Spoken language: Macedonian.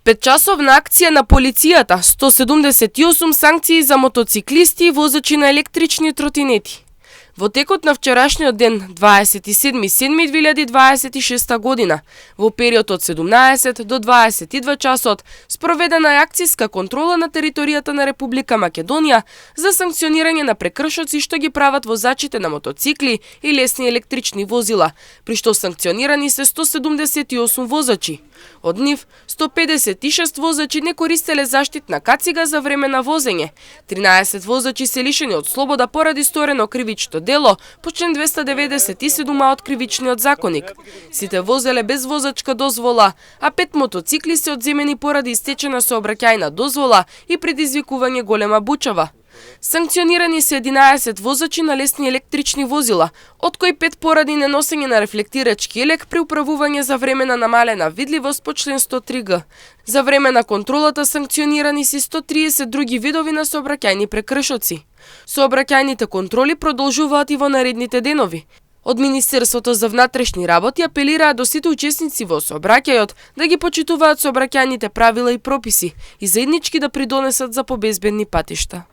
Петчасовна акција на полицијата, 178 санкции за мотоциклисти и возачи на електрични тротинети. Во текот на вчерашниот ден, 27.7.2026 година, во период од 17 до 22 часот, спроведена е акцијска контрола на територијата на Република Македонија за санкционирање на прекршоци што ги прават возачите на мотоцикли и лесни електрични возила, при што санкционирани се 178 возачи. Од нив, 156 возачи не користеле заштитна кацига за време на возење, 13 возачи се лишени од слобода поради сторено кривично дело по член 297 од Кривичниот законник. Сите возеле без возачка дозвола, а 5 мотоцикли се одземени поради истечена сообраќајна дозвола и предизвикување голема бучава. Санкционирани се 11 возачи на лесни електрични возила, од кои 5 поради неносење на рефлектирачки елек при управување за време на намалена видливост по член 103г. За време на контролата санкционирани се 130 други видови на сообраќајни прекршоци. Сообраќајните контроли продолжуваат и во наредните денови. Од Министерството за внатрешни работи апелираат до сите учесници во сообраќајот да ги почитуваат сообраќајните правила и прописи и заеднички да придонесат за побезбедни патишта.